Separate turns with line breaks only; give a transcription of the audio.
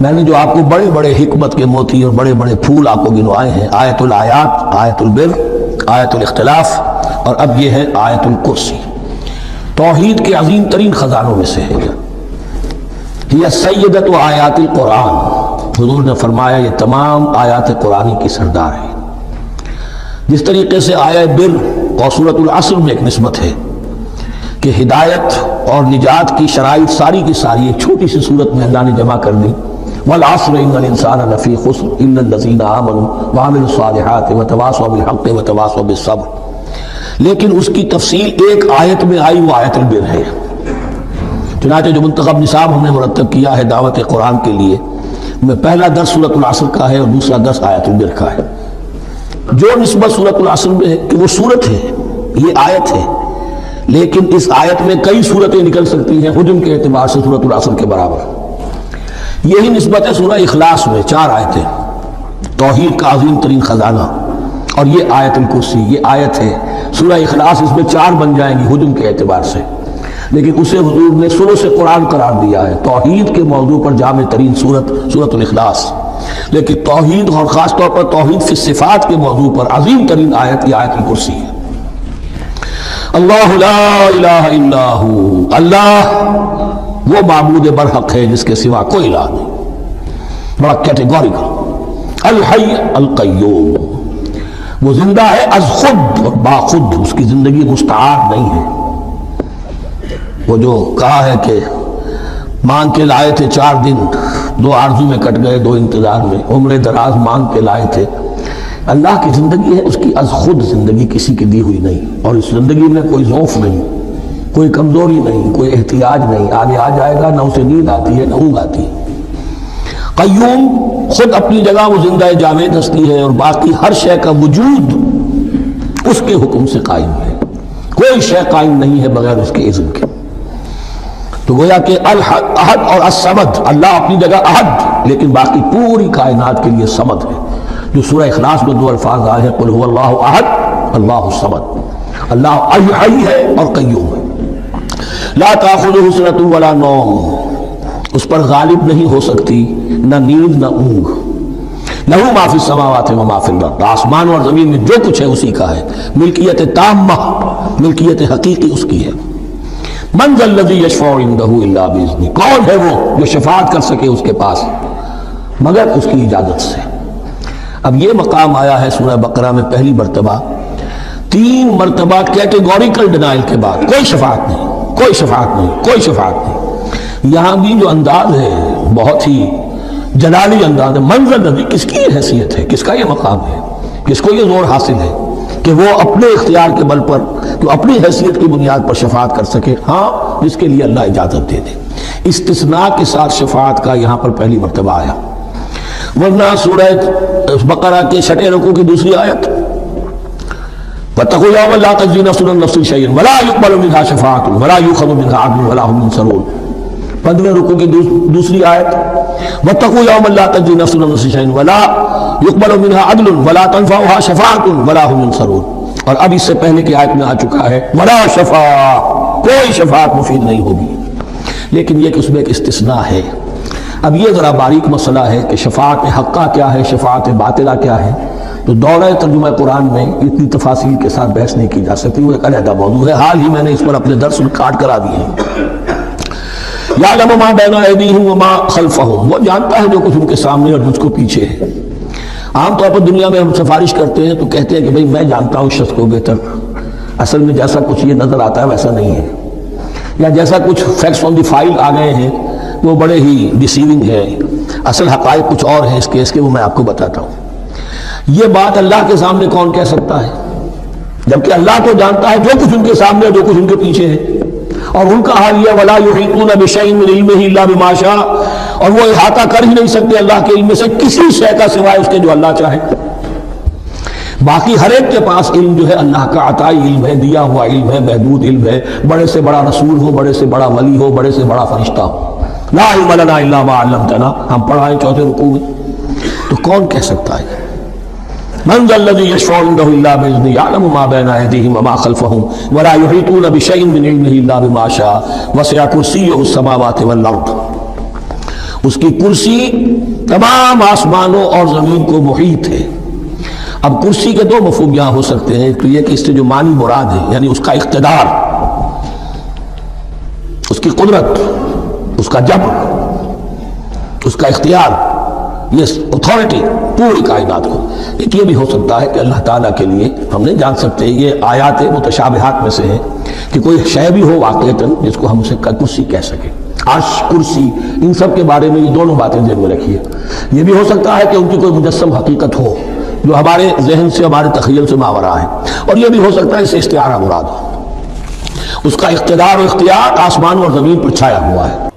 میں نے جو آپ کو بڑے بڑے حکمت کے موتی اور بڑے بڑے پھول آپ کو گنوائے ہیں، آیت الآیات، آیت البر، آیت الاختلاف، اور اب یہ ہے آیت الکرسی، توحید کے عظیم ترین خزانوں میں سے ہے۔ یہ سیدۃ آیات القرآن، حضور نے فرمایا یہ تمام آیات قرآنی کی سردار ہے۔ جس طریقے سے آیہ بر اور سورۃ العصر میں ایک نسبت ہے کہ ہدایت اور نجات کی شرائط ساری کی ساری ایک چھوٹی سی صورت میں اللہ نے جمع کر دی، والعصر ان الانسان لفی خسر الا الذین آمنوا وعملوا الصالحات وتواصوا بالحق وتواصوا بالصبر، لیکن اس کی تفصیل ایک آیت میں آئی، وہ آیت البر ہے۔ چنانچہ جو منتخب نصاب ہم نے مرتب کیا ہے دعوت قرآن کے لیے، میں پہلا درس سورۃ العصر کا ہے اور دوسرا درس آیت البر کا ہے۔ جو نسبت سورۃ العصر میں ہے کہ وہ سورت ہے، یہ آیت ہے، لیکن اس آیت میں کئی سورتیں نکل سکتی ہیں حجم کے اعتبار سے سورۃ العصر کے برابر۔ یہی نسبت ہے سورہ اخلاص میں، 4 آیتیں، توحید کا عظیم ترین خزانہ، اور یہ آیت الکرسی، یہ آیت ہے سورہ اخلاص، اس میں 4 بن جائیں گی حجم کے اعتبار سے، لیکن اسے حضور نے ثلث قرآن قرار دیا ہے۔ توحید کے موضوع پر جامع ترین سورت سورۃ الاخلاص، لیکن توحید اور خاص طور پر توحید فی الصفات کے موضوع پر عظیم ترین آیت یہ آیت الکرسی ہے۔ اللہ لا الہ الا ہو، اللہ وہ معبود برحق ہے جس کے سوا کوئی الہ نہیں، بڑا کیٹیگوریکل۔ الحی القیوم، وہ زندہ ہے از خود اور باخود، اس کی زندگی مستعار نہیں ہے۔ وہ جو کہا ہے کہ مانگ کے لائے تھے 4 دن، 2 آرزو میں کٹ گئے، 2 انتظار میں، عمر دراز مانگ کے لائے تھے، اللہ کی زندگی ہے اس کی از خود زندگی، کسی کی دی ہوئی نہیں، اور اس زندگی میں کوئی ضعف نہیں، کوئی کمزوری نہیں، کوئی احتیاج نہیں، آگے آ جائے گا، نہ اسے نیند آتی ہے نہ اونگ آتی ہے۔ قیوم، خود اپنی جگہ وہ زندہ جاوید ہستی ہے، اور باقی ہر شے کا وجود اس کے حکم سے قائم ہے، کوئی شے قائم نہیں ہے بغیر اس کے اذن کے۔ تو گویا کہ احد اور الصمد، اللہ اپنی جگہ احد، لیکن باقی پوری کائنات کے لیے صمد ہے۔ جو سورہ اخلاص میں 2 الفاظ آئے ہیں، قل هو اللہ احد اللہ الصمد، اللہ حی ہے اور قیوم ہے۔ لا تأخذہ سنۃ ولا نوم، اس پر غالب نہیں ہو سکتی نہ نیند نہ اونگ۔ لہ ما فی السماوات و ما فی الارض، آسمان اور زمین میں جو کچھ ہے اسی کا ہے، ملکیت تامہ، ملکیت حقیقی اس کی ہے۔ من ذا الذی یشفع عندہ الا باذنہ، کون ہے وہ جو شفاعت کر سکے اس کے پاس مگر اس کی اجازت سے۔ اب یہ مقام آیا ہے سورہ بقرہ میں پہلی مرتبہ، 3 مرتبہ کیٹیگوریکل ڈینائل کے بعد، کوئی شفاعت نہیں، کوئی شفاعت نہیں، کوئی شفاعت نہیں۔ یہاں بھی جو انداز ہے بہت ہی جلالی انداز ہے، منظر نبی، کس کی یہ حیثیت ہے، کس کا یہ مقام ہے، کس کو یہ زور حاصل ہے کہ وہ اپنے اختیار کے بل پر تو اپنی حیثیت کی بنیاد پر شفاعت کر سکے؟ ہاں، جس کے لیے اللہ اجازت دے دے۔ استثناء کے ساتھ شفاعت کا یہاں پر پہلی مرتبہ آیا، ورنہ سورہ بقرہ کے 6 رکوع کی دوسری آیت، وَاتَّقُوا يَوْمًا لَا تَجْزِي نَفْسٌ عَن نَفْسٍ شَيْئًا وَلَا يُقْبَلُ مِنْهَا شَفَاعَةٌ وَلَا يُؤْخَذُ مِنْهَا عَدْلٌ وَلَا هُمْ يُنصَرُونَ۔ 15 رکوع کی دوسری آیت، وَاتَّقُوا يَوْمًا لَا تَجْزِي نَفْسٌ عَن نَفْسٍ شَيْئًا وَلَا يُقْبَلُ مِنْهَا عَدْلٌ وَلَا تَنفَعُهَا شَفَاعَةٌ وَلَا هُمْ يُنصَرُونَ۔ اور اب اس سے پہلے کی آیت میں آ چکا ہے وَلَا شَفَاعَةٌ، کوئی شفاعت مفید نہیں ہوگی، لیکن یہ کہ اس میں ایک استثناء ہے۔ اب یہ ذرا باریک مسئلہ ہے کہ شفاعت حقہ کیا ہے، شفاعت باطلہ کیا ہے، تو دورہ ترجمہ قرآن میں اتنی تفاصیل کے ساتھ بحث نہیں کی جا سکتی، وہ ایک علیحدہ موضوع ہے۔ حال ہی میں نے اس پر اپنے درس ریکارڈ کرا دیے ہیں۔ یعلم ما بین ایدیہم وما خلفہم، وہ جانتا ہے جو کچھ ان کے سامنے اور مجھ کو پیچھے ہے۔ عام طور پر دنیا میں ہم سفارش کرتے ہیں تو کہتے ہیں کہ بھئی میں جانتا ہوں شخص کو بہتر، اصل میں جیسا کچھ یہ نظر آتا ہے ویسا نہیں ہے، یا جیسا کچھ فیکٹس آن دی فائل آ گئے ہیں وہ بڑے ہی ڈیسیونگ ہے، اصل حقائق کچھ اور ہیں اس کیس کے، وہ میں آپ کو بتاتا ہوں۔ یہ بات اللہ کے سامنے کون کہہ سکتا ہے، جبکہ اللہ تو جانتا ہے جو کچھ ان کے سامنے جو کچھ ان کے پیچھے ہے، اور ان کا حال یہ ولا یحیطون بشیء من علمہ الا بما شاء، اور وہ احاطہ کر ہی نہیں سکتے اللہ کے علم سے کسی شے کا سوائے اس کے جو اللہ چاہے۔ باقی ہر ایک کے پاس علم جو ہے اللہ کا عطائی علم ہے، دیا ہوا علم ہے، محدود علم ہے، بڑے سے بڑا رسول ہو، بڑے سے بڑا ولی ہو، بڑے سے بڑا فرشتہ ہو۔ لا علم لنا الا ما علمتنا، ہم پڑھائیں 4 رکوع میں، تو کون کہہ سکتا ہے؟ من ذا الذی یشفع عنده الا باذنہ یعلم ما بین ایدیہم وما خلفہم ولا یحیطون بشیء من علمہ الا بما شاء وسع کرسیہ السماوات والارض۔ اس کی کرسی تمام آسمانوں اور زمین کو محیط ہے۔ اب کرسی کے دو مفہوم یہاں ہو سکتے ہیں، تو یہ کہ اس سے جو معنی مراد ہے یعنی اس کا اقتدار، اس کی قدرت، اس کا جبر، اس کا اختیار، یہ اتھارٹی پوری کائنات کو۔ ایک یہ بھی ہو سکتا ہے کہ اللہ تعالیٰ کے لیے ہم نہیں جان سکتے، یہ آیات متشابہات میں سے ہے کہ کوئی شے بھی ہو واقعتاً جس کو ہم اسے کرسی کہہ سکیں، عرش، کرسی، ان سب کے بارے میں یہ دونوں باتیں ذہن میں رکھیے۔ یہ بھی ہو سکتا ہے کہ ان کی کوئی مجسم حقیقت ہو جو ہمارے ذہن سے، ہمارے تخیل سے ماورا ہے، اور یہ بھی ہو سکتا ہے اس سے استعارہ مراد ہو۔ اس کا اقتدار و اختیار آسمان اور زمین پر چھایا ہوا ہے۔